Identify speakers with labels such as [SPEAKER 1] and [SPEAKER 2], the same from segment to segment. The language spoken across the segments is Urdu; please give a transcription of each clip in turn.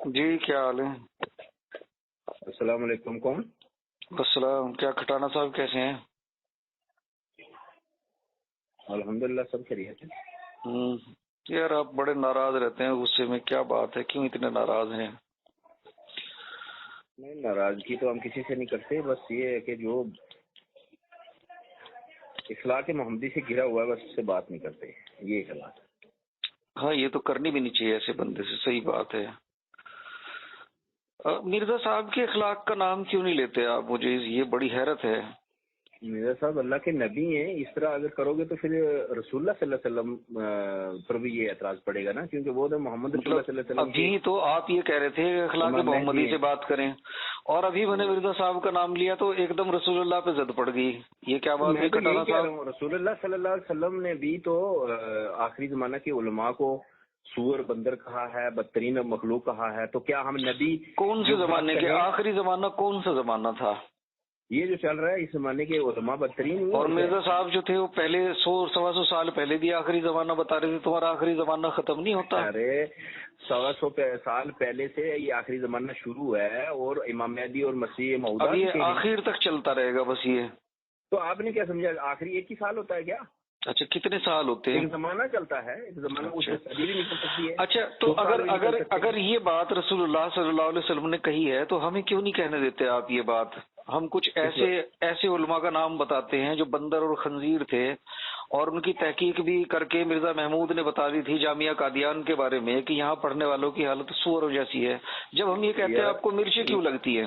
[SPEAKER 1] جی کیا حال ہے؟
[SPEAKER 2] السلام علیکم. کون؟
[SPEAKER 1] السلام. کیا کھٹانا صاحب کیسے ہیں؟
[SPEAKER 2] الحمدللہ سب خیریت ہے.
[SPEAKER 1] یار آپ بڑے ناراض رہتے ہیں غصے میں، کیا بات ہے، کیوں اتنے ناراض ہیں؟
[SPEAKER 2] نہیں، ناراضگی تو ہم کسی سے نہیں کرتے، بس یہ ہے کہ جو اخلاق محمدی سے گرا ہوا ہے بس اس سے بات نہیں کرتے، یہ ایک بات ہے.
[SPEAKER 1] ہاں یہ تو کرنی بھی نہیں چاہیے ایسے بندے سے، صحیح بات ہے. مرزا صاحب کے اخلاق کا نام کیوں نہیں لیتے آپ؟ مجھے یہ بڑی حیرت ہے.
[SPEAKER 2] مرزا صاحب اللہ کے نبی ہیں، اس طرح اگر کرو گے تو پھر رسول اللہ صلی اللہ علیہ وسلم پر بھی یہ اعتراض پڑے گا نا، کیونکہ وہ تو محمد رسول اللہ صلی اللہ علیہ وسلم
[SPEAKER 1] ابھی تو آپ یہ کہہ رہے تھے کہ اخلاق محمدی سے بات کریں، اور ابھی میں نے مرزا صاحب کا نام لیا تو ایک دم رسول اللہ پہ زد پڑ گئی. یہ کیا بات ہے کٹانا صاحب؟
[SPEAKER 2] رسول اللہ صلی اللہ علیہ وسلم نے بھی تو آخری زمانہ کے علماء کو سور بندر کہا ہے، بدترین مخلوق کہا ہے، تو کیا ہم نبی
[SPEAKER 1] کون سے زمانے کے؟ آخری زمانہ کون سا زمانہ تھا؟
[SPEAKER 2] یہ جو چل رہا ہے اس زمانے کے علماء بدترین.
[SPEAKER 1] اور مرزا صاحب جو تھے وہ پہلے 100-125 سال پہلے بھی آخری زمانہ بتا رہے تھے. تمہارا آخری زمانہ ختم نہیں ہوتا؟
[SPEAKER 2] ارے 125 سال پہلے سے یہ آخری زمانہ شروع ہے، اور امام مہدی اور مسیح موعود
[SPEAKER 1] اب یہ آخر تک چلتا رہے گا بس. یہ
[SPEAKER 2] تو آپ نے کیا سمجھا آخری ایک ہی سال ہوتا ہے کیا؟
[SPEAKER 1] اچھا کتنے سال ہوتے ہیں؟
[SPEAKER 2] ایک زمانہ چلتا ہے، ایک زمانہ اس سے صدی بھی نکل سکتی ہے.
[SPEAKER 1] اچھا تو اگر یہ بات رسول اللہ صلی اللہ علیہ وسلم نے کہی ہے تو ہمیں کیوں نہیں کہنے دیتے آپ یہ بات؟ ہم کچھ ایسے علماء کا نام بتاتے ہیں جو بندر اور خنزیر تھے، اور ان کی تحقیق بھی کر کے مرزا محمود نے بتا دی تھی جامعہ قادیان کے بارے میں کہ یہاں پڑھنے والوں کی حالت سور جیسی ہے. جب ہم یہ کہتے ہیں آپ کو مرچی کیوں لگتی ہے؟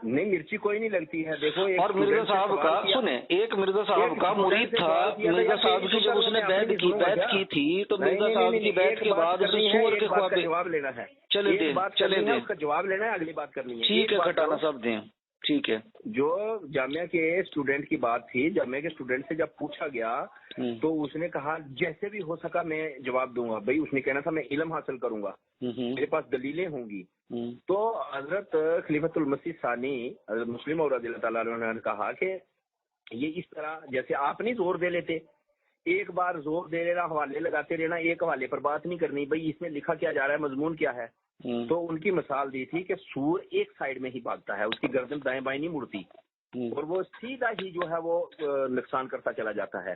[SPEAKER 2] نہیں، مرچی کوئی نہیں لگتی ہے. دیکھو
[SPEAKER 1] اور مرزا صاحب کا سنیں، ایک مرزا صاحب کا مرید تھا، مرزا صاحب کی جب اس نے بیعت کی تھی تو مرزا صاحب کی بیعت کے بعد اسے سور کے خواب
[SPEAKER 2] جواب لینا ہے.
[SPEAKER 1] چلے دیں
[SPEAKER 2] اس کا جواب لینا ہے، اگلی بات کرنی ہے.
[SPEAKER 1] ٹھیک ہے کھٹانا صاحب دیں. ٹھیک ہے.
[SPEAKER 2] جو جامعہ کے اسٹوڈنٹ کی بات تھی، جامعہ کے اسٹوڈنٹ سے جب پوچھا گیا تو اس نے کہا جیسے بھی ہو سکا میں جواب دوں گا. بھائی اس نے کہنا تھا میں علم حاصل کروں گا، میرے پاس دلیلیں ہوں گی. تو حضرت خلیفۃ المسیح ثانی حضرت مسلم اور رضی اللہ تعالیٰ عنہ نے کہا کہ یہ اس طرح جیسے آپ نہیں زور دے لیتے، ایک بار زور دے لینا، حوالے لگاتے رہنا، ایک حوالے پر بات نہیں کرنی، بھائی اس میں لکھا کیا جا رہا ہے، مضمون کیا ہے. تو ان کی مثال دی تھی کہ سور ایک سائیڈ میں ہی بھاگتا ہے، اس کی گردن دائیں بائیں نہیں مڑتی، اور وہ سیدھا ہی جو ہے وہ نقصان کرتا چلا جاتا ہے.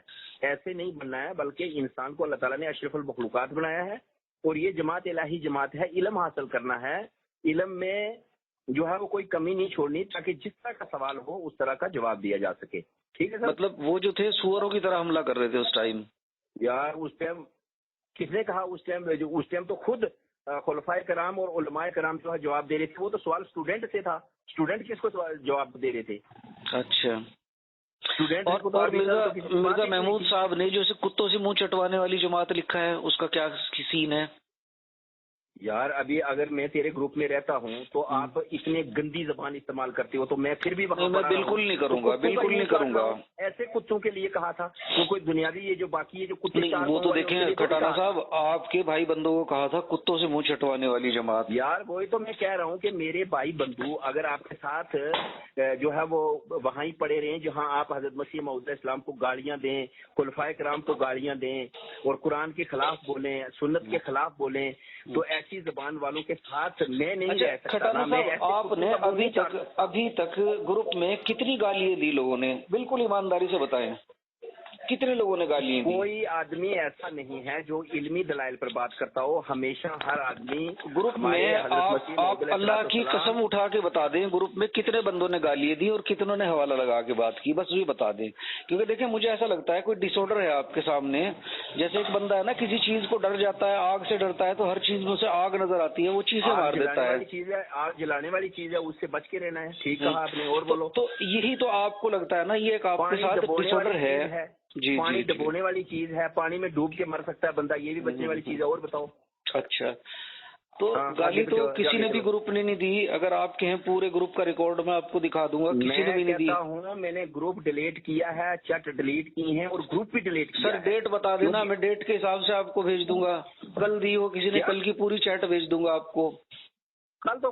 [SPEAKER 2] ایسے نہیں بننا ہے، بلکہ انسان کو اللہ تعالیٰ نے اشرف المخلوقات بنایا ہے، اور یہ جماعت الہی جماعت ہے، علم حاصل کرنا ہے، علم میں جو ہے وہ کوئی کمی نہیں چھوڑنی، تاکہ جس طرح کا سوال ہو اس طرح کا جواب دیا جا سکے. ٹھیک ہے سر؟
[SPEAKER 1] مطلب وہ جو تھے سوروں کی طرح حملہ کر رہے تھے اس ٹائم؟
[SPEAKER 2] یار اس ٹائم کس نے کہا؟ اس ٹائم تو خود خلفائے کرام اور علماء کرام جو ہے جواب دے رہے تھے. وہ تو سوال اسٹوڈنٹ سے تھا، اسٹوڈنٹ کس کو جواب دے رہے تھے؟
[SPEAKER 1] اچھا. اور مرزا محمود صاحب نے جو کتوں سے منہ چٹوانے والی جماعت لکھا ہے، اس کا کیا سین ہے؟
[SPEAKER 2] یار ابھی اگر میں تیرے گروپ میں رہتا ہوں تو آپ اتنے گندی زبان استعمال کرتے ہو، تو میں پھر بھی وہاں
[SPEAKER 1] میں بالکل نہیں کروں گا، بالکل نہیں کروں گا.
[SPEAKER 2] ایسے کتوں کے لیے کہا تھا، وہ کوئی دنیاوی یہ جو باقی ہے جو کتے
[SPEAKER 1] وہ تو دیکھیں کھٹانا صاحب، آپ کے بھائی بندوں کو کہا تھا کتوں سے منہ چٹوانے والی جماعت.
[SPEAKER 2] یار وہی تو میں کہہ رہا ہوں کہ میرے بھائی بندو اگر آپ کے ساتھ جو ہے وہ وہاں ہی پڑے رہے جہاں آپ حضرت مسیح موعود اسلام کو گالیاں دیں، خلفائے کرام کو گالیاں دیں، اور قرآن کے خلاف بولیں، سنت کے خلاف بولیں، تو ایسی زبان والوں کے ساتھ میں نہیں رہ سکتا.
[SPEAKER 1] آپ نے ابھی تک گروپ میں کتنی گالیاں دی لوگوں نے؟ بالکل ایمانداری سے بتائیں، کتنے لوگوں نے گالیاں دی؟
[SPEAKER 2] کوئی آدمی ایسا نہیں ہے جو علمی دلائل پر بات کرتا ہو. ہمیشہ ہر آدمی
[SPEAKER 1] گروپ میں آپ اللہ کی قسم اٹھا کے بتا دیں گروپ میں کتنے بندوں نے گالیاں دی اور کتنوں نے حوالہ لگا کے بات کی، بس یہ بتا دیں. کیونکہ دیکھیں مجھے ایسا لگتا ہے کوئی ڈس آرڈر ہے آپ کے سامنے. جیسے ایک بندہ ہے نا کسی چیز کو ڈر جاتا ہے، آگ سے ڈرتا ہے، تو ہر چیز میں اسے آگ نظر آتی ہے، وہ چیزیں مار دیتا ہے.
[SPEAKER 2] آگ جلانے والی چیز ہے، اس سے بچ کے رہنا ہے. ٹھیک کہا آپ نے. اور بولو.
[SPEAKER 1] تو یہی تو آپ کو لگتا ہے نا یہ ایک آپ کے ساتھ ڈس آرڈر ہے.
[SPEAKER 2] جی پانی ڈبونے والی چیز ہے، پانی میں ڈوب کے مر سکتا ہے بندہ، یہ بھی بچنے والی چیز ہے. اور بتاؤ.
[SPEAKER 1] اچھا تو گالی تو کسی نے بھی گروپ نے نہیں دی. اگر آپ کہیں پورے گروپ کا ریکارڈ میں آپ کو دکھا دوں گا، کسی نے بھی نہیں دی.
[SPEAKER 2] میں نے گروپ ڈیلیٹ کیا ہے، چیٹ ڈیلیٹ کی ہیں، اور گروپ بھی ڈیلیٹ کیا.
[SPEAKER 1] سر ڈیٹ بتا دینا، میں ڈیٹ کے حساب سے آپ کو بھیج دوں گا. کل دی ہو کسی نے، کل کی پوری چیٹ بھیج دوں گا آپ کو.
[SPEAKER 2] کل تو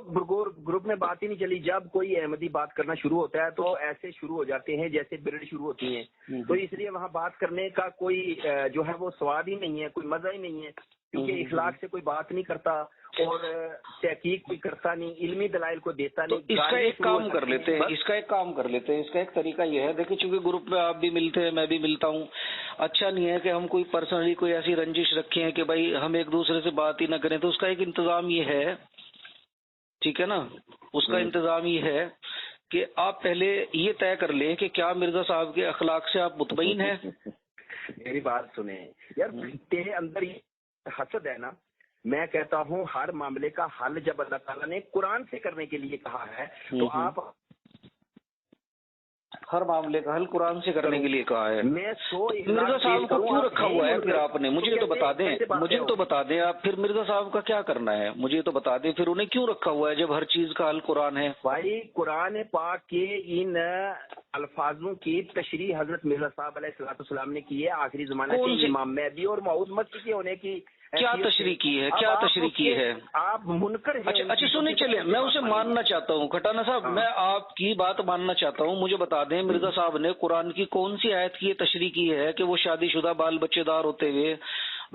[SPEAKER 2] گروپ میں بات ہی نہیں چلی. جب کوئی احمدی بات کرنا شروع ہوتا ہے تو ایسے شروع ہو جاتے ہیں جیسے بریڈ شروع ہوتی ہیں، تو اس لیے وہاں بات کرنے کا کوئی جو ہے وہ سواد ہی نہیں ہے، کوئی مزہ ہی نہیں ہے، کیونکہ اخلاق سے کوئی بات نہیں کرتا. اور تحقیق کوئی کرتا نہیں، علمی دلائل کو دیتا
[SPEAKER 1] تو
[SPEAKER 2] نہیں.
[SPEAKER 1] اس کا ایک کام کر لیتے ہیں، اس کا ایک طریقہ یہ ہے، دیکھیں چونکہ گروپ میں آپ بھی ملتے ہیں، میں بھی ملتا ہوں، اچھا نہیں ہے کہ ہم کوئی پرسنلی کوئی ایسی رنجش رکھیں ہیں کہ بھائی ہم ایک دوسرے سے بات ہی نہ کریں. تو اس کا ایک انتظام یہ ہے، ٹھیک ہے نا، اس کا انتظام یہ ہے کہ آپ پہلے یہ طے کر لیں کہ کیا مرزا صاحب کے اخلاق سے آپ مطمئن ہیں.
[SPEAKER 2] میری بات سنیں یار، تیرے اندر یہ حسد ہے نا. میں کہتا ہوں ہر معاملے کا حل جب اللہ تعالیٰ نے قرآن سے کرنے کے لیے کہا ہے تو آپ
[SPEAKER 1] ہر معاملے کا حل قرآن سے کرنے کے لیے کہا ہے.
[SPEAKER 2] میں
[SPEAKER 1] مرزا صاحب کو کیوں رکھا ہوا ہے پھر آپ نے؟ مجھے تو بتا دیں آپ پھر مرزا صاحب کا کیا کرنا ہے، مجھے تو بتا دیں پھر انہیں کیوں رکھا ہوا ہے جب ہر چیز کا حل قرآن ہے.
[SPEAKER 2] بھائی قرآن پاک کے ان الفاظوں کی تشریح حضرت مرزا صاحب علیہ السلام نے کی ہے. آخری زمانہ کے امام مہدی اور موعود مسیح کے ہونے کی
[SPEAKER 1] کیا تشریح کی ہے؟
[SPEAKER 2] آپ منکر ہیں.
[SPEAKER 1] اچھا سنیں، چلیں میں اسے ماننا چاہتا ہوں کھٹانا صاحب، میں آپ کی بات ماننا چاہتا ہوں. مجھے بتا دیں مرزا صاحب نے قرآن کی کون سی آیت کی تشریح کی ہے کہ وہ شادی شدہ بال بچے دار ہوتے ہوئے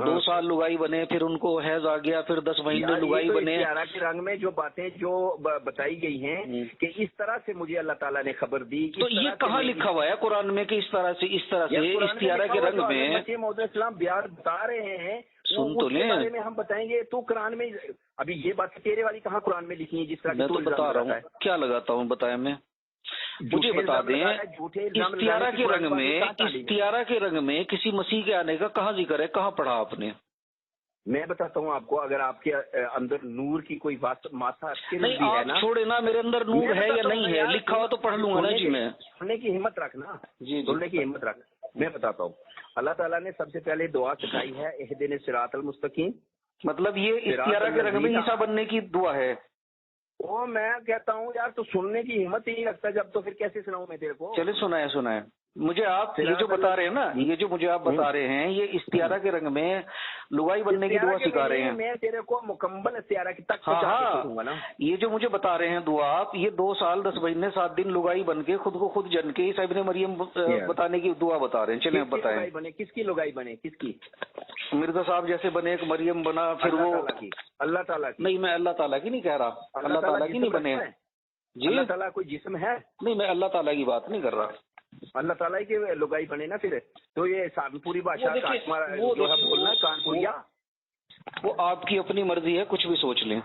[SPEAKER 1] 2 سال لگائی بنے، پھر ان کو حیض آ گیا، پھر 10 مہینے لگائی بنے.
[SPEAKER 2] استعارہ کے رنگ میں جو باتیں جو بتائی گئی ہیں کہ اس طرح سے مجھے اللہ تعالیٰ نے خبر دی.
[SPEAKER 1] تو یہ کہاں لکھا ہوا ہے قرآن میں کہ اس طرح سے استعارہ کے رنگ میں
[SPEAKER 2] مسیح موعود السلام بیان بتا رہے ہیں؟
[SPEAKER 1] سن تو لیں،
[SPEAKER 2] بارے میں ہم بتائیں گے. تو قرآن میں ابھی یہ بات تیرے والی کہاں قرآن میں لکھی ہے جس طرح
[SPEAKER 1] میں تو بتا رہا ہوں. کیا لگاتا ہوں بتائیں، میں مجھے بتا دیں استعارہ کے رنگ میں کسی مسیح کے آنے کا کہاں ذکر ہے، کہاں پڑھا آپ نے؟
[SPEAKER 2] میں بتاتا ہوں آپ کو. اگر آپ کے اندر نور کی کوئی بات ماسا
[SPEAKER 1] نہیں، آپ چھوڑے نا، میرے اندر نور ہے یا نہیں ہے لکھا ہوا تو پڑھ لوں گا نا جی. میں
[SPEAKER 2] سننے کی ہمت رکھنا، سننے کی ہمت رکھ. میں بتاتا ہوں. اللہ تعالیٰ نے سب سے پہلے دعا سکھائی ہے اہدنا الصراط المستقیم.
[SPEAKER 1] مطلب یہ استعارہ کے رنگ میں عیسیٰ بننے کی دعا ہے.
[SPEAKER 2] وہ میں کہتا ہوں یار تو سننے کی ہمت ہی نہیں رکھتا جب، تو پھر کیسے سناؤں میں تیرے کو؟
[SPEAKER 1] چلے سنائے مجھے آپ یہ جو بتا رہے ہیں نا، یہ جو مجھے آپ بتا رہے ہیں یہ استعارہ کے رنگ میں لگائی بننے کی دعا سکھا رہے ہیں.
[SPEAKER 2] میں تیرے کو مکمل استعارہ کی تک
[SPEAKER 1] یہ جو مجھے بتا رہے ہیں دعا آپ، یہ 2 سال 10 مہینے 7 دن لگائی بن کے خود کو خود جن کے عیسیٰ ابن مریم بتانے کی دعا بتا رہے ہیں. چلیں بتائیں
[SPEAKER 2] کس کی لگائی بنے، کس کی؟
[SPEAKER 1] مرزا صاحب جیسے بنے، ایک مریم بنا، پھر وہ
[SPEAKER 2] اللہ تعالیٰ کی.
[SPEAKER 1] نہیں، میں اللہ تعالیٰ کی نہیں کہہ رہا، اللہ تعالیٰ کی نہیں بنے جی.
[SPEAKER 2] اللہ تعالیٰ کوئی جسم ہے؟
[SPEAKER 1] نہیں، میں اللہ تعالیٰ کی بات نہیں کر رہا.
[SPEAKER 2] اللہ تعالیٰ کی لگائی بنے نا پھر تو یہ پوری بادشاہ جو ہے بولنا کانپوریا.
[SPEAKER 1] وہ آپ کی اپنی مرضی ہے، کچھ بھی سوچ لیں.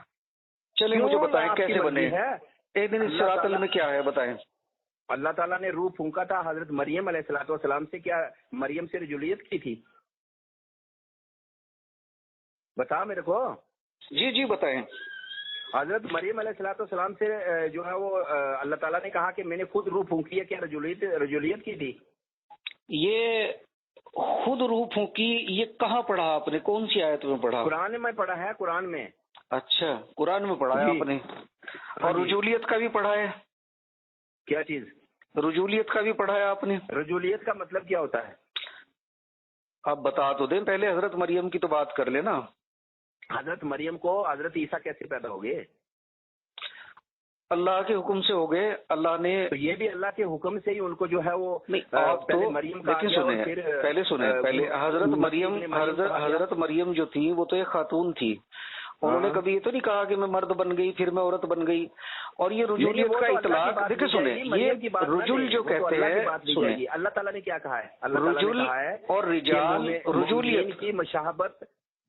[SPEAKER 1] چلیں مجھے بتائیں کیسے بنے ہیں. ایک دن الصراط میں کیا ہے بتائیں.
[SPEAKER 2] اللہ تعالیٰ نے روح پھونکا تھا حضرت مریم علیہ السلام سے. کیا مریم سے رجولیت کی تھی؟ بتا میرے کو.
[SPEAKER 1] جی بتائیں.
[SPEAKER 2] حضرت مریم علیہ السلام سے جو ہے وہ اللہ تعالیٰ نے کہا کہ میں نے خود روح پھونکی ہے. کیا رجولیت کی تھی؟
[SPEAKER 1] یہ خود روح پھونکی یہ کہاں پڑھا آپ نے، کون سی آیت میں پڑھا؟
[SPEAKER 2] قرآن میں پڑھا ہے، قرآن میں.
[SPEAKER 1] اچھا، قرآن میں پڑھا ہے آپ نے. اور رجولیت کا بھی پڑھا ہے؟
[SPEAKER 2] کیا چیز؟
[SPEAKER 1] رجولیت کا بھی پڑھا ہے آپ نے؟
[SPEAKER 2] رجولیت کا مطلب کیا ہوتا ہے؟
[SPEAKER 1] آپ بتا تو دیں، پہلے حضرت مریم کی تو بات کر لینا.
[SPEAKER 2] حضرت مریم کو حضرت عیسیٰ کیسے پیدا ہو گئے؟
[SPEAKER 1] اللہ کے حکم سے ہو گئے. اللہ نے
[SPEAKER 2] تو یہ بھی اللہ کے حکم سے ہی ان کو جو ہے وہ
[SPEAKER 1] مریم پہلے سنیں پہلے حضرت مریم جو تھی وہ تو ایک خاتون تھی. انہوں نے کبھی یہ تو نہیں کہا کہ میں مرد بن گئی پھر میں عورت بن گئی. اور یہ رجولیت کا اطلاق دیکھیں، سنیں یہ رجول جو کہتے ہیں،
[SPEAKER 2] اللہ تعالیٰ نے کیا کہا ہے؟
[SPEAKER 1] رجول اور رجال، رجولیت
[SPEAKER 2] کی مشابہت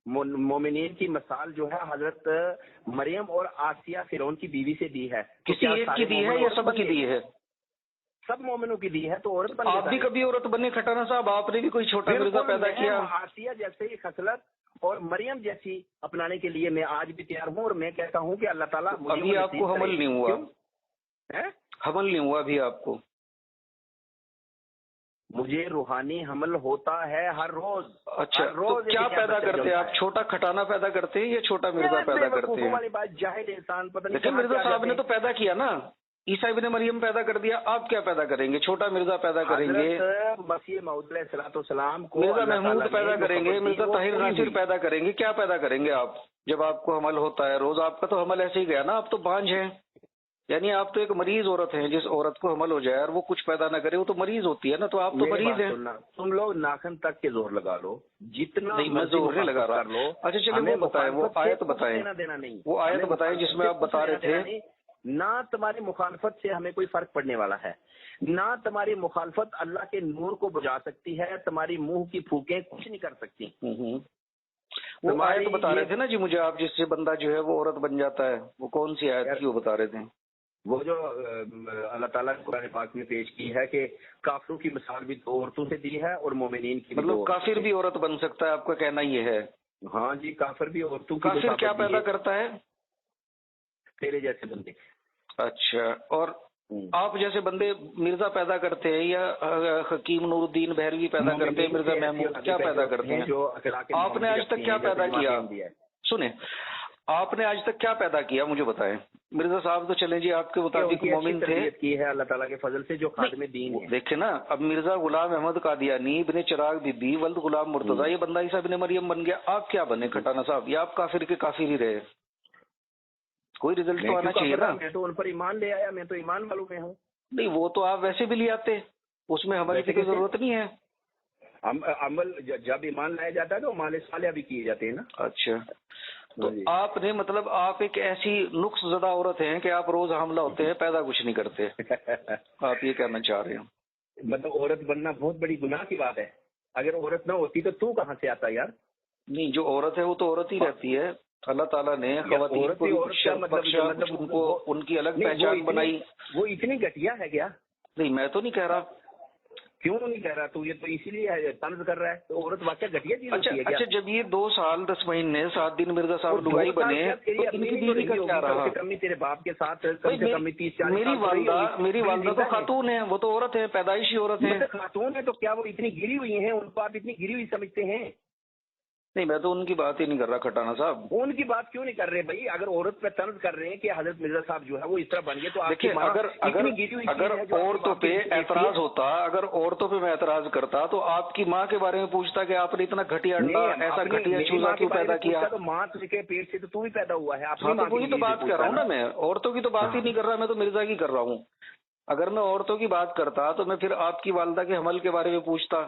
[SPEAKER 2] مومنین کی مثال جو ہے حضرت مریم اور آسیہ فرعون کی بیوی سے دی ہے.
[SPEAKER 1] کسی ایک کی دی ہے یا سب کی دی ہے؟
[SPEAKER 2] سب مومنوں کی دی ہے. تو عورت بن
[SPEAKER 1] آپ بھی کبھی عورت بنے کھٹانا صاحب؟ آپ نے بھی کوئی چھوٹا مرزا پیدا کیا؟
[SPEAKER 2] آسیہ جیسے ہی خصلت اور مریم جیسی اپنانے کے لیے میں آج بھی تیار ہوں. اور میں کہتا ہوں کہ اللہ تعالیٰ
[SPEAKER 1] ابھی آپ کو حمل نہیں ہوا، حمل نہیں ہوا ابھی آپ کو؟
[SPEAKER 2] مجھے روحانی حمل ہوتا ہے ہر روز.
[SPEAKER 1] اچھا، روز کیا پیدا کرتے ہیں آپ؟ چھوٹا کھٹانا پیدا کرتے ہیں یا چھوٹا مرزا پیدا کرتے ہیں؟
[SPEAKER 2] والی بات جاہل انسان پتہ نہیں.
[SPEAKER 1] لیکن مرزا صاحب نے تو پیدا کیا نا، عیسیٰ ابن مریم پیدا کر دیا. آپ کیا پیدا کریں گے؟ چھوٹا مرزا پیدا کریں گے،
[SPEAKER 2] مسیح موعود علیہ السلام کو
[SPEAKER 1] مرزا محمود پیدا کریں گے، مرزا طاہر ناصر پیدا کریں گے. کیا پیدا کریں گے آپ جب آپ کو حمل ہوتا ہے روز؟ آپ کا تو حمل ایسے ہی گیا نا، آپ تو بانجھ ہیں. یعنی آپ تو ایک مریض عورت ہیں، جس عورت کو حمل ہو جائے اور وہ کچھ پیدا نہ کرے وہ تو مریض ہوتی ہے نا، تو آپ تو مریض ہیں.
[SPEAKER 2] تم لوگ ناخن تک کے زور لگا لو، جتنا
[SPEAKER 1] نہیں میں زور نہیں لگا رہا. اچھا چلیے وہ بتائیں، وہ آیت بتائیں، وہ آیت بتائیں جس میں آپ بتا رہے تھے.
[SPEAKER 2] نہ تمہاری مخالفت سے ہمیں کوئی فرق پڑنے والا ہے، نہ تمہاری مخالفت اللہ کے نور کو بجھا سکتی ہے، تمہاری منہ کی پھونکیں کچھ نہیں کر سکتی.
[SPEAKER 1] وہ آیت بتا رہے تھے نا جی مجھے آپ، جس سے بندہ جو ہے وہ عورت بن جاتا ہے، وہ کون سی آیت تھی وہ بتا رہے تھے؟
[SPEAKER 2] وہ جو اللہ تعالیٰ نے قرآن پاک میں پیش کی ہے کہ کافروں کی مثال بھی دو عورتوں سے دی ہے اور مومنین کی،
[SPEAKER 1] مطلب کافر بھی عورت بن سکتا ہے، آپ کا کہنا یہ ہے؟
[SPEAKER 2] ہاں جی، کافر بھی عورتوں.
[SPEAKER 1] کافر کیا پیدا کرتا ہے؟
[SPEAKER 2] تیرے جیسے بندے.
[SPEAKER 1] اچھا، اور آپ جیسے بندے مرزا پیدا کرتے ہیں یا حکیم نور الدین بہروی پیدا کرتے ہیں، مرزا محمود کیا پیدا کرتے ہیں؟ آپ نے آج تک کیا پیدا کیا؟ سنیں، آپ نے آج تک کیا پیدا کیا مجھے بتائیں. مرزا صاحب تو چلیں جی آپ کے مطابق مومن تھے،
[SPEAKER 2] کی ہے اللہ تعالیٰ کے فضل سے جو خادم دین ہے.
[SPEAKER 1] دیکھیں نا، اب مرزا غلام احمد قادیانی، ابن چراغ بی بی، ولد غلام مرتضیٰ، یہ بندہ عیسیٰ ابن مریم بن گیا. آپ کیا بنے کھٹانا صاحب؟ یا آپ کافر کے کافر ہی رہے؟ کوئی رزلٹ تو آنا چاہیے نا.
[SPEAKER 2] میں تو ان پر ایمان لے آیا، میں تو ایمان والوں میں ہوں.
[SPEAKER 1] نہیں وہ تو آپ ویسے بھی لے آتے، اس میں ہماری کوئی ضرورت نہیں ہے.
[SPEAKER 2] عمل جب ایمان لایا جاتا ہے تو عمل صالحہ بھی کیے جاتے ہیں نا.
[SPEAKER 1] اچھا، تو آپ نے مطلب آپ ایک ایسی نقص زدہ عورت ہیں کہ آپ روز حاملہ ہوتے ہیں، پیدا کچھ نہیں کرتے. آپ یہ کہنا چاہ رہے ہیں؟
[SPEAKER 2] مطلب عورت بننا بہت بڑی گناہ کی بات ہے. اگر عورت نہ ہوتی تو کہاں سے آتا یار؟ نہیں،
[SPEAKER 1] جو عورت ہے وہ تو عورت ہی رہتی ہے. اللہ تعالیٰ نے خواتین کو ان کی الگ پہچان بنائی.
[SPEAKER 2] وہ اتنی گھٹیا ہے کیا؟
[SPEAKER 1] نہیں میں تو نہیں کہہ رہا.
[SPEAKER 2] کیوں نہیں کہہ رہا؟ تو یہ تو اسی لیے طنز کر رہا ہے. تو عورت واقعہ گھٹیا چیز ہوتی ہے کیا؟
[SPEAKER 1] اچھا، جب یہ 2 سال 10 مہینے 7 دن مرزا صاحب لگائی بنے تو ان کی بیوی کا کیا رہا؟
[SPEAKER 2] کمی تیرے باپ کے ساتھ کم سے کم 30-40.
[SPEAKER 1] میری والدہ تو خاتون ہے، وہ تو عورت ہے، پیدائشی عورت ہے.
[SPEAKER 2] خاتون ہے تو کیا وہ اتنی گری ہوئی ہیں؟ ان کو آپ اتنی گری ہوئی سمجھتے ہیں؟
[SPEAKER 1] نہیں میں تو ان کی بات ہی نہیں کر رہا کھٹانا صاحب.
[SPEAKER 2] ان کی بات کیوں نہیں کر رہے بھائی؟ اگر عورت پہ طنز کر رہے ہیں کہ حضرت مرزا صاحب جو ہے وہ اس طرح بن گئے تو
[SPEAKER 1] دیکھیے، اگر عورتوں پہ اعتراض ہوتا، اگر عورتوں پہ میں اعتراض کرتا تو آپ کی ماں کے بارے میں پوچھتا کہ آپ نے اتنا گھٹیا انڈا، ایسا گھٹیا چوزا کیوں پیدا کیا؟
[SPEAKER 2] تو ماں کے پیٹ سے تو بھی پیدا ہوا ہے.
[SPEAKER 1] وہی تو بات کر رہا ہوں نا میں، عورتوں کی تو بات ہی نہیں کر رہا، میں تو مرزا کی کر رہا ہوں. اگر میں عورتوں کی بات کرتا تو میں پھر آپ کی والدہ کے حمل کے بارے میں پوچھتا.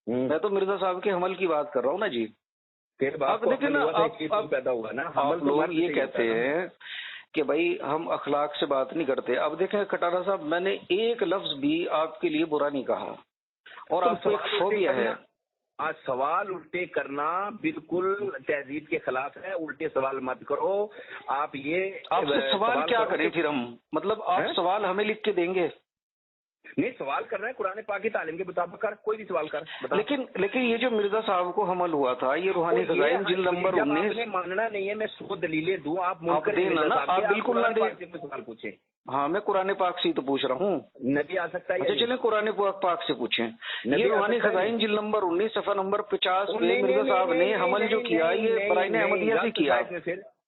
[SPEAKER 1] میں تو مرزا صاحب کے حمل کی بات کر رہا ہوں نا جی. اب دیکھیں نا، آپ لوگ یہ کہتے ہیں کہ بھائی ہم اخلاق سے بات نہیں کرتے. اب دیکھیں کھٹانا صاحب، میں نے ایک لفظ بھی آپ کے لیے برا نہیں کہا، اور آپ کو ایک فوبیا ہے.
[SPEAKER 2] آج سوال الٹے کرنا بالکل تہذیب کے خلاف ہے. الٹے سوال مت کرو. آپ
[SPEAKER 1] سے سوال کیا کریں پھر ہم؟ مطلب آپ سوال ہمیں لکھ کے دیں گے؟
[SPEAKER 2] نہیں، سوال کر رہے ہیں قرآن پاک کی تعلیم کے مطابق کر، کوئی بھی سوال کر.
[SPEAKER 1] لیکن یہ جو مرزا صاحب کو حمل ہوا تھا، یہ روحانی خزائن جلد نمبر 19.
[SPEAKER 2] ماننا نہیں ہے، میں 100 دلیلیں دوں. آپ
[SPEAKER 1] بالکل نہ دیں.
[SPEAKER 2] سوال پوچھیں.
[SPEAKER 1] ہاں میں قرآن پاک سے ہی تو پوچھ رہا ہوں.
[SPEAKER 2] نبی آ سکتا ہے؟
[SPEAKER 1] اچھا چلیں قرآن پاک سے پوچھیں. یہ روحانی خزائن جلد نمبر 19 صفحہ نمبر 50 پہ مرزا صاحب نے حمل جو کیا یہ برائن احمدیہ سے کیا.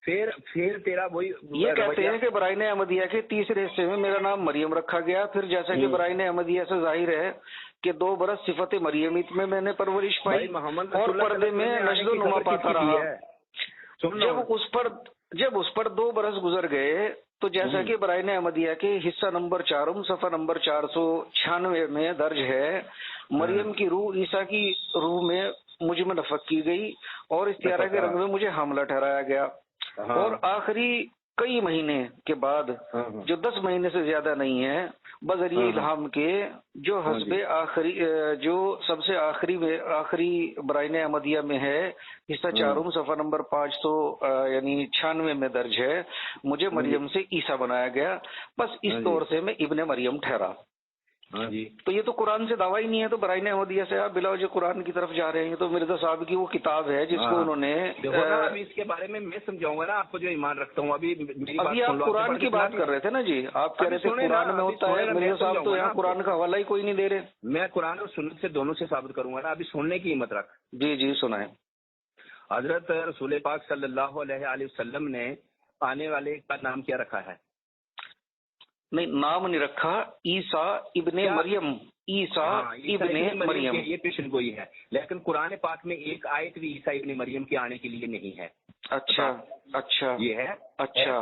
[SPEAKER 2] پھر تیرا وہی
[SPEAKER 1] یہ کہتے ہیں کہ برائن احمدیہ کے تیسرے حصے میں میرا نام مریم رکھا گیا. پھر جیسا کہ برائن احمدیہ سے ظاہر ہے کہ 2 برس صفت مریمیت میں نے پرورش پائی اور پردے میں نشد و نما پاتا رہا. جب اس پر 2 برس گزر گئے تو جیسا کہ برائن احمدیہ کے حصہ نمبر 4 صفحہ نمبر 496 میں درج ہے، مریم کی روح عیسیٰ کی روح میں مجھ میں نفخ کی گئی اور استعارہ کے رنگ میں مجھے حاملہ ٹھہرایا گیا. اور آخری کئی مہینے کے بعد، جو 10 مہینے سے زیادہ نہیں ہے، بذریعہ الہام کے جو حسب آخری، جو سب سے آخری برائن احمدیہ میں ہے، حصہ 4 صفحہ نمبر 500 یعنی 96 میں درج ہے، مجھے مریم سے عیسیٰ بنایا گیا. بس اس طور سے میں ابن مریم ٹھہرا. تو یہ تو قرآن سے دعویٰ ہی نہیں ہے. تو برائن احمدیہ سے آپ بلا وجہ قرآن کی طرف جا رہے ہیں. تو مرزا صاحب کی وہ کتاب ہے جس کو انہوں نے،
[SPEAKER 2] ابھی اس کے بارے میں سمجھاؤں گا نا آپ کو جو ایمان رکھتا ہوں. ابھی
[SPEAKER 1] آپ قرآن کی بات کر رہے تھے نا جی، آپ کہہ رہے تھے قرآن میں ہوتا ہے. مرزا صاحب تو یہاں قرآن کا حوالہ ہی کوئی نہیں دے رہے.
[SPEAKER 2] میں قرآن اور سنت سے دونوں سے ثابت کروں گا نا. ابھی سننے کی ہمت رکھ.
[SPEAKER 1] جی سنائیں.
[SPEAKER 2] حضرت رسول پاک صلی اللہ علیہ وسلم نے آنے والے کا نام کیا رکھا ہے؟
[SPEAKER 1] نہیں نام نہیں رکھا، عیسیٰ ابن مریم. عیسیٰ ابن مریم
[SPEAKER 2] یہ پیشن گوئی ہے، لیکن قرآن پاک میں ایک آیت بھی عیسیٰ ابن مریم کے آنے کے لیے نہیں ہے.
[SPEAKER 1] اچھا
[SPEAKER 2] یہ ہے.
[SPEAKER 1] اچھا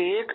[SPEAKER 1] 1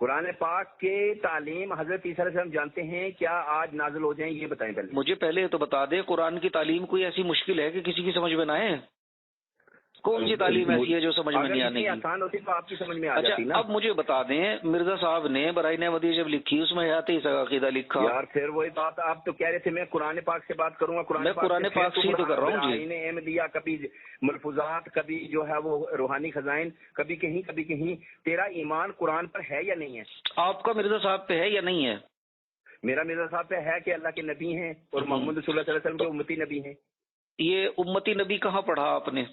[SPEAKER 2] قرآن پاک کے تعلیم حضرت عیسیٰ علیہ السلام جانتے ہیں کیا آج نازل ہو جائیں؟ یہ بتائیں پہلے
[SPEAKER 1] مجھے پہلے یہ تو بتا دیں قرآن کی تعلیم کوئی ایسی مشکل ہے کہ کسی کی سمجھ میں نہ آئے؟ کون سی تعلیم ایسی ہے جو سمجھ میں نہیں آنے کی؟
[SPEAKER 2] آسان ہوتی تو آپ کی سمجھ میں آ
[SPEAKER 1] اچھا
[SPEAKER 2] جاتی نا.
[SPEAKER 1] اب مجھے بتا دیں مرزا صاحب نے برائن احمدیہ جب لکھی اس میں حیات عیسیٰ کا عقیدہ لکھا.
[SPEAKER 2] یار پھر وہی بات آپ تو کہہ رہے تھے میں قرآن پاک سے بات کروں گا.
[SPEAKER 1] میں قرآن پاک سے تو کر رہا ہوں جی.
[SPEAKER 2] برائن احمدیہ کبھی ملفوظات کبھی جو ہے وہ روحانی خزائن کبھی کہیں. تیرا ایمان قرآن پر ہے یا نہیں ہے؟
[SPEAKER 1] آپ کا مرزا صاحب پہ ہے یا نہیں ہے؟
[SPEAKER 2] میرا مرزا صاحب پہ ہے کہ اللہ کے نبی ہیں اور محمد صلی اللہ علیہ وسلم کے امتی نبی ہیں.
[SPEAKER 1] یہ امتی نبی کہاں پڑھا آپ نے؟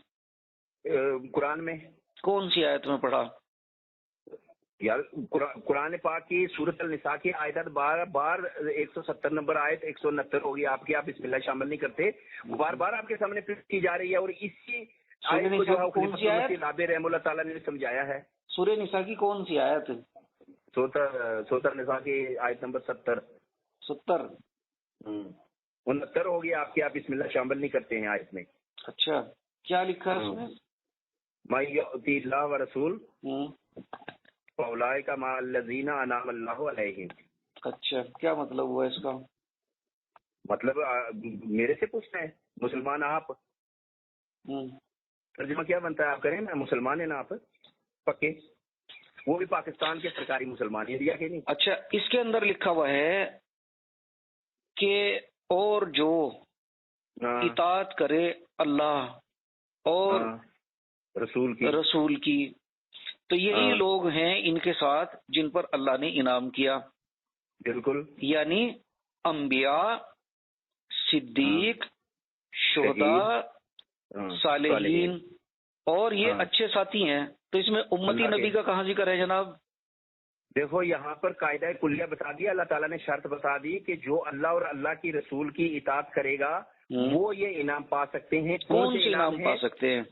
[SPEAKER 2] قرآن میں.
[SPEAKER 1] کون سی آیت میں پڑھا؟
[SPEAKER 2] یار قرآن پاک کی سورۃ النساء کی آیت بار 170 نمبر آیت 169 ہوگی آپ کی. آپ بسم اللہ شامل نہیں کرتے. بار آپ کے سامنے پیش کی جا رہی ہے اور اسی آیت کو جو ہے نابے رحم اللہ تعالیٰ نے سمجھایا ہے.
[SPEAKER 1] سورہ نساء کی کون سی آیت؟
[SPEAKER 2] سورۃ النساء کی آیت نمبر 70 69 ہوگی آپ کی. آپ بسم اللہ شامل نہیں کرتے ہیں آیت میں.
[SPEAKER 1] اچھا کیا لکھا ہے اس میں؟
[SPEAKER 2] مَن یُؤْتِ اللَّهَ وَرَسُولَهُ فَأُولَٰئِکَ مَعَ الَّذِینَ أَنْعَمَ اللَّهُ عَلَیْہِم.
[SPEAKER 1] اچھا کیا مطلب ہوا اس کا؟
[SPEAKER 2] مطلب میرے سے پوچھنا ہے مسلمان آپ. ترجمہ کیا بنتا ہے آپ کریں نا. مسلمان ہیں نا آپ پکے؟ وہ بھی پاکستان کے سرکاری مسلمان ہیں انڈیا کے نہیں.
[SPEAKER 1] اچھا اس کے اندر لکھا ہوا ہے کہ اور جو اطاعت کرے اللہ اور رسول کی تو یہی لوگ ہیں ان کے ساتھ جن پر اللہ نے انعام کیا.
[SPEAKER 2] بالکل.
[SPEAKER 1] یعنی انبیاء، صدیق، شہداء، صالحین اور یہ اچھے ساتھی ہیں. تو اس میں امتی نبی کا کہاں ذکر ہے جناب؟
[SPEAKER 2] دیکھو یہاں پر قاعدہ کلیہ بتا دیا. اللہ تعالیٰ نے شرط بتا دی کہ جو اللہ اور اللہ کی رسول کی اطاعت کرے گا وہ یہ انعام پا سکتے ہیں.
[SPEAKER 1] کون سے انعام پا سکتے ہیں؟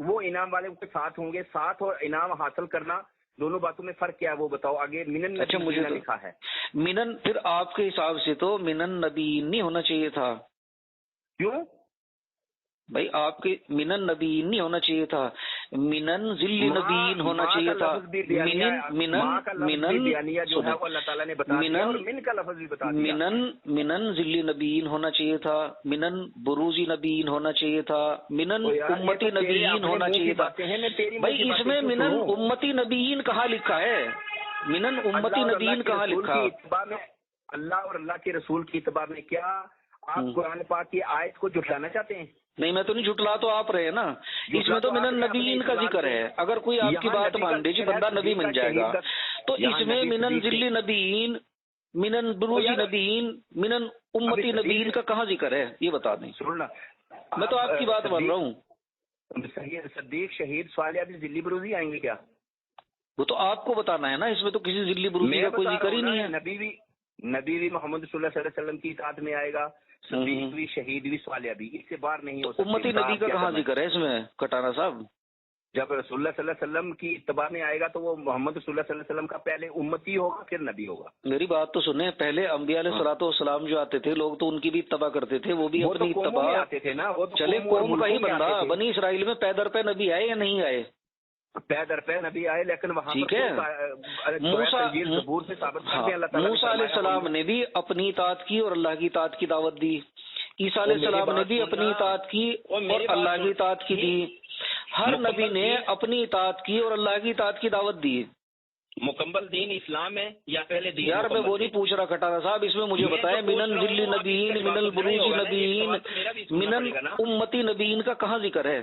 [SPEAKER 2] وہ انعام والے کے ساتھ ہوں گے. ساتھ اور انعام حاصل کرنا دونوں باتوں میں فرق کیا ہے وہ بتاؤ آگے. منن.
[SPEAKER 1] اچھا مجھے
[SPEAKER 2] لکھا ہے
[SPEAKER 1] منن. پھر آپ کے حساب سے تو منن نبی نہیں ہونا چاہیے تھا.
[SPEAKER 2] کیوں
[SPEAKER 1] بھائی آپ کے منن نبی نہیں ہونا چاہیے تھا. منن ذل نبیین ہونا چاہیے تھا. منن ذل نبیین ہونا چاہیے تھا. منن بروزی نبیین ہونا چاہیے تھا. منن امتی نبیین ہونا چاہیے تھا. بھائی اس میں منن امتی نبیین کہاں لکھا ہے؟ منن امتی نبیین کہاں لکھا؟
[SPEAKER 2] اللہ اور اللہ کے رسول کی اتباع میں. کیا آپ قرآن پاک کی آیت کو جھٹلانا چاہتے ہیں؟
[SPEAKER 1] نہیں میں تو نہیں جھٹلا. تو آپ رہے نا. اس میں تو منن نبیین کا ذکر ہے. اگر کوئی آپ کی بات مان دے جی بندہ نبی بن جائے گا تو اس میں منن ذل نبیین، منن بروزی نبیین، منن امتی نبیین کا کہاں ذکر ہے یہ بتا دیں. میں تو آپ کی بات مان رہا ہوں.
[SPEAKER 2] صدیق، شہید، صالح بھی ذلی بروزی آئیں گے کیا؟
[SPEAKER 1] وہ تو آپ کو بتانا ہے نا. اس میں تو کسی ذلی بروزی کا کوئی ذکر ہی نہیں ہے.
[SPEAKER 2] نبی بھی محمد صلی اللہ علیہ وسلم کی اطاعت میں آئے گا. صدیق بھی، شہید بھی، صالح بھی. اس سے باہر نہیں ہو سکتا.
[SPEAKER 1] امتی نبی کا کہاں ذکر ہے اس میں کٹانا صاحب؟
[SPEAKER 2] جب رسول اللہ صلی اللہ علیہ وسلم کی اتباع میں آئے گا تو وہ محمد صلی اللہ علیہ وسلم کا پہلے امتی ہوگا پھر نبی ہوگا.
[SPEAKER 1] میری بات تو سنیں. پہلے انبیاء علیہ الصلوۃ والسلام جو آتے تھے لوگ تو ان کی بھی اتباع کرتے تھے. وہ بھی اپنی اتباع
[SPEAKER 2] آتے تھے نا.
[SPEAKER 1] چلے قوم کا ہی بندہ. بنی اسرائیل میں پے در پے نبی آئے یا نہیں آئے؟
[SPEAKER 2] پے در پے نبی آئے لیکن وہاں
[SPEAKER 1] ٹھیک ہے. موسیٰ علیہ السلام نے بھی اپنی اطاعت کی اور اللہ کی اطاعت کی دعوت دی. عیسیٰ علیہ السلام نے بھی اپنی اطاعت کی اور اللہ کی اطاعت کی دی. ہر نبی نے اپنی اطاعت کی اور اللہ کی اطاعت کی دعوت دی.
[SPEAKER 2] مکمل دین اسلام ہے یا پہلے دین؟
[SPEAKER 1] یار میں وہ نہیں پوچھ رہا کھٹارا صاحب. اس میں مجھے بتائیں منن ذل نبیین، منن بروزی نبیین، منن امتی نبیین کا کہاں ذکر ہے؟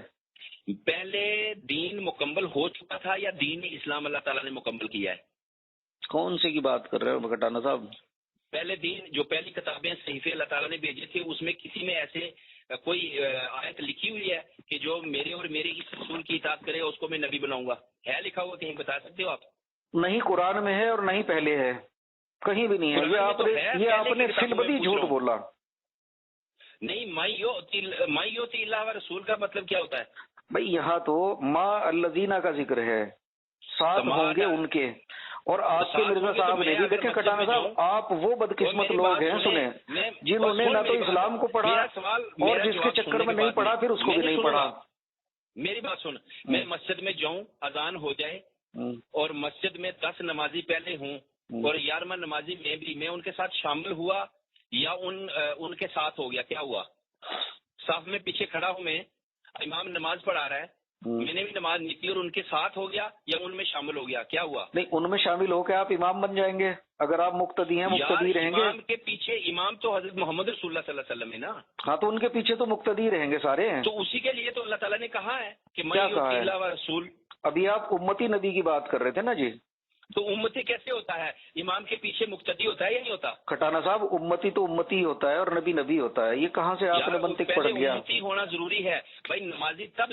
[SPEAKER 2] پہلے دین مکمل ہو چکا تھا یا دین اسلام اللہ تعالیٰ نے مکمل کیا ہے؟
[SPEAKER 1] کون سے کی بات کر رہے ہو کھٹانا صاحب؟
[SPEAKER 2] پہلے دین جو پہلی کتابیں صحیفے اللہ تعالیٰ نے بھیجے تھے اس میں کسی میں ایسے کوئی آیت لکھی ہوئی ہے کہ جو میرے اور میرے اس رسول کی اطاعت کرے اس کو میں نبی بناؤں گا؟ ہے لکھا ہوا کہیں بتا سکتے ہو آپ؟
[SPEAKER 1] نہیں قرآن میں ہے اور نہیں پہلے ہے. کہیں بھی نہیں ہے. یہ آپ نے فلبدی جھوٹ بولا.
[SPEAKER 2] نہیں مائیوتی اللہ و رسول کا مطلب کیا ہوتا ہے
[SPEAKER 1] بھائی؟ یہاں تو ما الذین کا ذکر ہے. ساتھ ہوں گے ان کے. اور آپ کے مرزا صاحب نے بھی دیکھیں کٹانا صاحب آپ وہ بدقسمت لوگ ہیں سنیں جنہوں نے نہ تو اسلام کو پڑھا اور جس کے چکر میں نہیں پڑھا پھر اس کو بھی نہیں پڑھا.
[SPEAKER 2] میری بات سن. میں مسجد میں جاؤں، اذان ہو جائے، اور مسجد میں 10 نمازی پہلے ہوں اور 11واں نمازی میں بھی میں ان کے ساتھ شامل ہوا یا ان کے ساتھ ہو گیا، کیا ہوا؟ صف میں پیچھے کھڑا ہوں میں، امام نماز پڑھا رہا ہے، میں نے بھی نماز نکلی اور ان کے ساتھ ہو گیا یا ان میں شامل ہو گیا، کیا ہوا؟
[SPEAKER 1] نہیں، ان میں شامل ہو کے آپ امام بن جائیں گے اگر آپ مقتدی ہیں، مقتدی رہیں گے.
[SPEAKER 2] امام کے پیچھے، امام تو حضرت محمد رسول اللہ صلی اللہ علیہ وسلم ہے نا.
[SPEAKER 1] ہاں تو ان کے پیچھے تو مقتدی رہیں گے سارے ہیں.
[SPEAKER 2] تو اسی کے لیے تو اللہ تعالیٰ نے کہا ہے کہ
[SPEAKER 1] کیا کہا ہے؟
[SPEAKER 2] اللہ و رسول.
[SPEAKER 1] ابھی آپ امتی نبی کی بات کر رہے تھے نا جی.
[SPEAKER 2] تو امتی کیسے ہوتا ہے؟ امام کے پیچھے مقتدی ہوتا ہے یا نہیں ہوتا؟
[SPEAKER 1] کھٹانا صاحب، امتی تو امتی ہی ہوتا ہے اور نبی نبی ہوتا ہے. یہ کہاں سے آپ نے منطق پڑھ لیا؟
[SPEAKER 2] امتی ہونا ضروری ہے بھائی، نمازی تب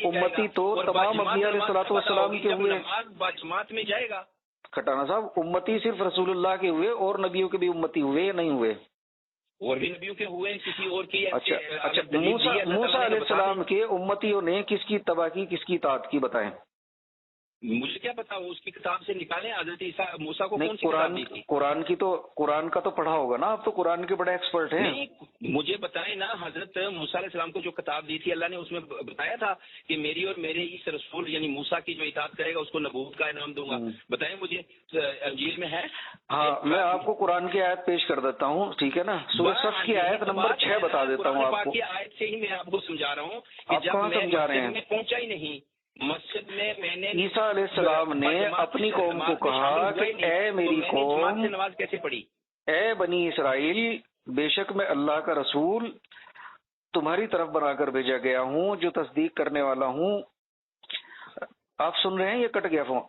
[SPEAKER 1] امتی تو تمام انبیاء علیہ الصلوۃ والسلام کے ہوئے.
[SPEAKER 2] جماعت میں جائے گا.
[SPEAKER 1] کھٹانا صاحب، امتی صرف رسول اللہ کے ہوئے اور نبیوں کے بھی امتی ہوئے یا نہیں ہوئے؟
[SPEAKER 2] اور بھی نبیوں کے ہوئے، کسی اور کی.
[SPEAKER 1] اچھا، موسیٰ علیہ السلام کے امتیوں نے کس کی اتباع کی، کس کی اطاعت کی، بتائیں.
[SPEAKER 2] مجھے کیا پتا، اس کی کتاب سے نکالیں. حضرت موسیٰ کو
[SPEAKER 1] نہیں،
[SPEAKER 2] کون سی کتاب دی تھی؟
[SPEAKER 1] قرآن کا تو پڑھا ہوگا نا آپ، تو قرآن کے بڑے ایکسپرٹ ہیں.
[SPEAKER 2] نہیں، مجھے بتائیں نا، حضرت موسیٰ علیہ السلام کو جو کتاب دی تھی اللہ نے، اس میں بتایا تھا کہ میری اور میرے اس رسول یعنی موسیٰ کی جو اطاعت کرے گا اس کو نبوت کا انعام دوں گا. بتائیں مجھے، انجیل میں ہے؟
[SPEAKER 1] ہاں، میں آپ کو قرآن کی آیت پیش کر دیتا ہوں، ٹھیک ہے نا. سورہ صف کی آیت نمبر 6 بتا دیتا ہوں آپ کو.
[SPEAKER 2] آیت سے ہی میں آپ کو سمجھا رہا ہوں کہ
[SPEAKER 1] آپ کہاں سمجھا رہے ہیں؟
[SPEAKER 2] پہنچا ہی نہیں مسجد میں نے.
[SPEAKER 1] عیسیٰ علیہ السلام نے اپنی قوم کو کہا کہ اے میری قوم،
[SPEAKER 2] نماز کیسے پڑھی؟
[SPEAKER 1] اے بنی اسرائیل، بے شک میں اللہ کا رسول تمہاری طرف بنا کر بھیجا گیا ہوں، جو تصدیق کرنے والا ہوں. آپ سن رہے ہیں؟ یہ کٹ گیا فون.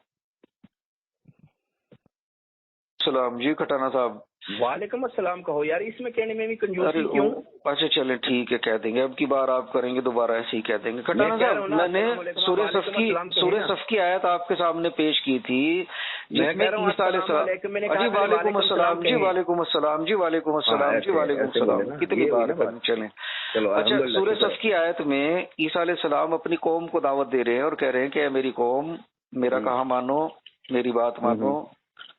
[SPEAKER 1] سلام جی کھٹانا صاحب.
[SPEAKER 2] وعلیکم السلام. کہو یار، اس میں کہنے میں بھی کنجوسی کیوں؟
[SPEAKER 1] اچھا چلیں ٹھیک ہے، کہہ دیں گے. اب کی بار آپ کریں گے دوبارہ ایسے ہی کہہ دیں گے. کھٹانا صاحب، میں نے سورہ صف کی آیت آپ کے سامنے پیش کی تھی جس میں عیسیٰ علیہ السلام. جی وعلیکم السلام، جی وعلیکم السلام، جی وعلیکم السلام، جی وعلیکم السلام. کتنی بار چلیں. اچھا، سورہ صف کی آیت میں عیسیٰ علیہ السلام اپنی قوم کو دعوت دے رہے ہیں اور کہہ رہے ہیں کہ اے میری قوم، میرا کہا مانو، میری بات مانو.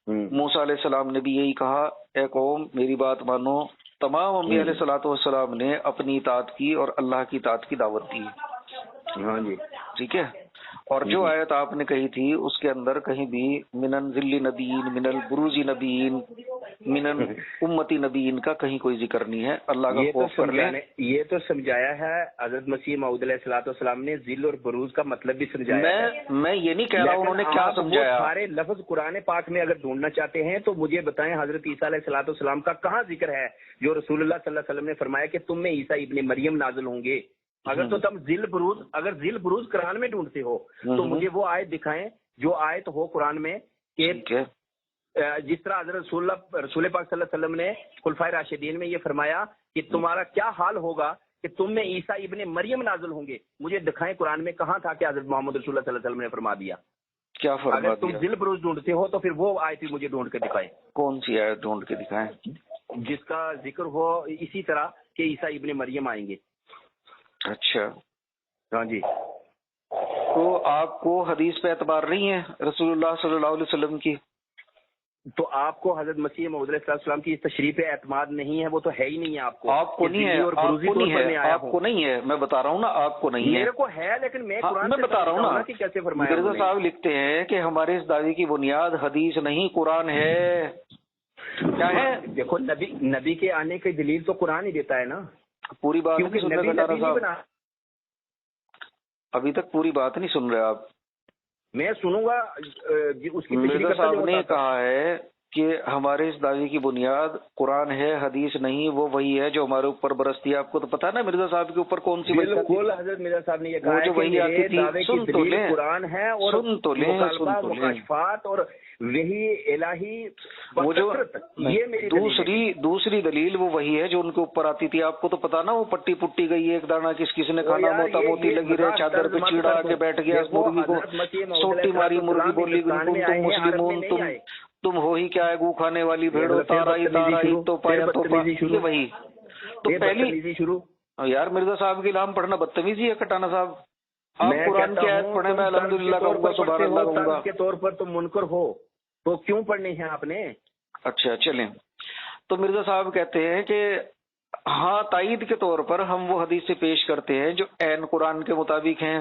[SPEAKER 1] موسیٰ علیہ السلام نے بھی یہی کہا، اے قوم میری بات مانو. تمام انبیاء علیہ الصلوۃ والسلام نے اپنی اطاعت کی اور اللہ کی اطاعت کی دعوت دی.
[SPEAKER 2] ہاں جی،
[SPEAKER 1] ٹھیک ہے. اور جو آیت آپ نے کہی تھی اس کے اندر کہیں بھی منن ذل نبیین، من البروز نبیین، منن امتی نبیین کا کہیں کوئی ذکر نہیں ہے. اللہ کا خوف کر لیں.
[SPEAKER 2] یہ تو سمجھایا ہے حضرت مسیح موعود علیہ الصلوۃ والسلام نے، ذل اور بروز کا مطلب بھی سمجھایا ہے.
[SPEAKER 1] میں یہ نہیں کہہ رہا ہوں انہوں نے کیا سمجھایا.
[SPEAKER 2] سارے لفظ قرآن پاک میں اگر ڈھونڈنا چاہتے ہیں تو مجھے بتائیں حضرت عیسیٰ علیہ الصلوۃ والسلام کا کہاں ذکر ہے جو رسول اللہ صلی اللہ علیہ وسلم نے فرمایا کہ تم میں عیسیٰ ابن مریم نازل ہوں گے. اگر تو تم اگر ذل بروز قرآن میں ڈھونڈتے ہو تو مجھے وہ آیت دکھائیں جو آیت ہو قرآن میں کہ جس طرح حضرت رسول پاک صلی اللہ علیہ وسلم نے خلفائے راشدین میں یہ فرمایا کہ تمہارا کیا حال ہوگا کہ تم میں عیسیٰ ابن مریم نازل ہوں گے. مجھے دکھائیں قرآن میں کہاں تھا کہ حضرت محمد رسول اللہ صلی اللہ علیہ وسلم نے فرما دیا.
[SPEAKER 1] کیا فرما دیا؟
[SPEAKER 2] اگر تم ذل بروز ڈھونڈتے ہو تو پھر وہ آیت بھی مجھے ڈھونڈ کے دکھائیں.
[SPEAKER 1] کون سی آیت ڈھونڈ کے دکھائیں؟
[SPEAKER 2] جس کا ذکر ہو اسی طرح کہ عیسیٰ ابن مریم آئیں گے.
[SPEAKER 1] اچھا،
[SPEAKER 2] ہاں جی.
[SPEAKER 1] تو آپ کو حدیث پہ اعتبار نہیں ہے رسول اللہ صلی اللہ علیہ وسلم کی؟
[SPEAKER 2] تو آپ کو حضرت مسیح موعود علیہ السلام کی تشریف پہ اعتماد نہیں ہے؟ وہ تو ہے ہی نہیں ہے آپ کو.
[SPEAKER 1] آپ کو نہیں ہے، آپ کو نہیں ہے. میں بتا رہا ہوں نا آپ کو نہیں ہے.
[SPEAKER 2] میرے کو ہے لیکن میں
[SPEAKER 1] بتا رہا ہوں نا
[SPEAKER 2] کہ کیسے فرمایا.
[SPEAKER 1] مرزا صاحب لکھتے ہیں کہ ہمارے اس دعوے کی بنیاد حدیث نہیں قرآن ہے. کیا ہے؟
[SPEAKER 2] دیکھو، نبی کے آنے کی دلیل تو قرآن ہی دیتا ہے نا.
[SPEAKER 1] پوری بات نہیں سن رہے. ابھی تک پوری بات نہیں سن رہے آپ.
[SPEAKER 2] میں سنوں گا. اس کی
[SPEAKER 1] مرزا صاحب نے کہا ہے کہ ہمارے اس دعوے کی بنیاد قرآن ہے، حدیث نہیں. وہ وہی ہے جو ہمارے اوپر برستی ہے. آپ کو تو پتا ہے نا مرزا صاحب کے اوپر کون سی وہی آتی ہے؟
[SPEAKER 2] حضرت مرزا صاحب نے یہ کہا
[SPEAKER 1] جو وہی آتی تھی. سن تو لیں،
[SPEAKER 2] قرآن ہے اور مکاشفات اور وہی الہی.
[SPEAKER 1] وہ جو دوسری دلیل وہ وہی ہے جو ان کے اوپر آتی تھی. آپ کو تو پتا نا وہ پٹی پٹی گئی، ایک دانا کس نے کھانا، موتا موتی لگی رہے، چادر پہ چیڑا آ کے بیٹھ گیا، مرغی کو سوٹی ماری، مرغی بولی تم مسلمون، تم ہو ہی کیا ہے گو کھانے والی بھیڑو، تارا ہی تو پایا تو وہی. تو پہلی شروع یار مرزا صاحب کی نام پڑھنا بدتمیزی ہے کھٹانا صاحب. آپ قرآن کی آیت پڑھیں، میں الحمدللہ کہوں گا، سبحان اللہ کہوں گا.
[SPEAKER 2] کے طور پر تم منکر ہو تو کیوں پڑھنی ہے آپ نے؟
[SPEAKER 1] اچھا چلیں. تو مرزا صاحب کہتے ہیں کہ ہاں تائید کے طور پر ہم وہ حدیث سے پیش کرتے ہیں جو عین قرآن کے مطابق ہیں.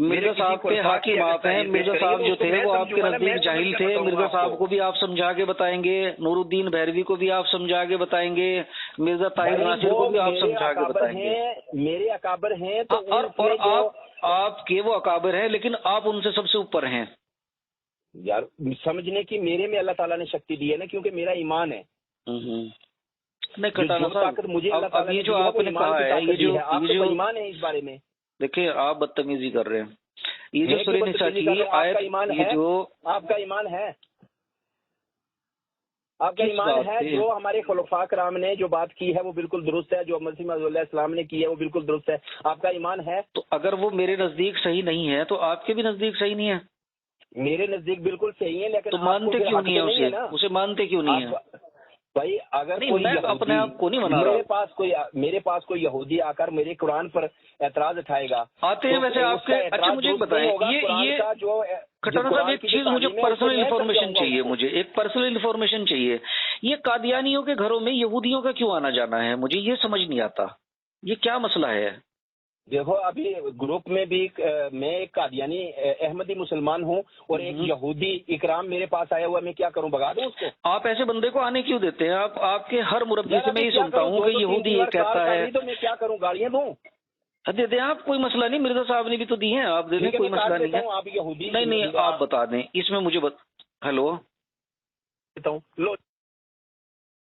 [SPEAKER 1] مرزا صاحب کے حاکم آپ ہیں. مرزا صاحب جو تھے وہ آپ کے نزدیک جاہل تھے. مرزا صاحب کو بھی آپ سمجھا کے بتائیں گے, نور الدین بھیروی کو بھی آپ سمجھا کے بتائیں گے, مرزا طاہر ناصر کو بھی آپ سمجھا کے بتائیں گے.
[SPEAKER 2] میرے اکابر ہیں
[SPEAKER 1] اور آپ کے وہ اکابر ہیں, لیکن آپ ان سے سب سے اوپر ہیں
[SPEAKER 2] یار. سمجھنے کی میرے میں اللہ تعالیٰ نے شکتی دی ہے نا, کیونکہ میرا ایمان ہے.
[SPEAKER 1] نہیں کٹانا صاحب, اب یہ جو آپ نے کہا ہے, یہ جو
[SPEAKER 2] ایمان ہے اس بارے میں,
[SPEAKER 1] دیکھیں آپ بدتمیزی کر رہے ہیں. یہ جو سورہ نساء کی آیت, یہ جو
[SPEAKER 2] آپ کا ایمان ہے, آپ کا ایمان ہے, جو ہمارے خلفاء کرام نے جو بات کی ہے وہ بالکل درست ہے, جو مسیح موعود علیہ السلام نے کی ہے وہ بالکل درست ہے. آپ کا ایمان ہے.
[SPEAKER 1] تو اگر وہ میرے نزدیک صحیح نہیں ہے تو آپ کے بھی نزدیک صحیح نہیں ہے.
[SPEAKER 2] میرے نزدیک بالکل صحیح ہے, لیکن
[SPEAKER 1] تو مانتے کیوں نہیں ہے اسے مانتے کیوں نہیں ہے
[SPEAKER 2] بھائی؟ اگر
[SPEAKER 1] اپنے آپ کو نہیں منا رہا,
[SPEAKER 2] میرے پاس کوئی یہودی آ کر میرے قرآن پر اعتراض اٹھائے گا,
[SPEAKER 1] آتے ہیں ویسے آپ کے. اچھا مجھے بتائیں, یہ کھٹانا صاحب ایک چیز مجھے پرسنل انفارمیشن چاہیے, مجھے ایک پرسنل انفارمیشن چاہیے. یہ قادیانیوں کے گھروں میں یہودیوں کا کیوں آنا جانا ہے؟ مجھے یہ سمجھ نہیں آتا, یہ کیا مسئلہ ہے؟
[SPEAKER 2] دیکھو ابھی گروپ میں بھی میں ایک قادیانی احمدی مسلمان ہوں اور ایک یہودی اکرام میرے پاس آیا ہوا, میں کیا کروں, بگا دوں اس کو؟
[SPEAKER 1] آپ ایسے بندے کو آنے کیوں دیتے ہیں؟ آپ کے ہر مربی سے میں یہ سنتا ہوں کہ یہودی یہ کہتا ہے,
[SPEAKER 2] تو میں کیا کروں, گالیاں دوں؟
[SPEAKER 1] دے دیں آپ, کوئی مسئلہ نہیں. مرزا صاحب نے بھی تو دی ہیں, آپ دے دیں, کوئی مسئلہ نہیں ہے.
[SPEAKER 2] آپ یہودی
[SPEAKER 1] نہیں آپ بتا دیں اس میں مجھے. ہیلو,
[SPEAKER 2] لو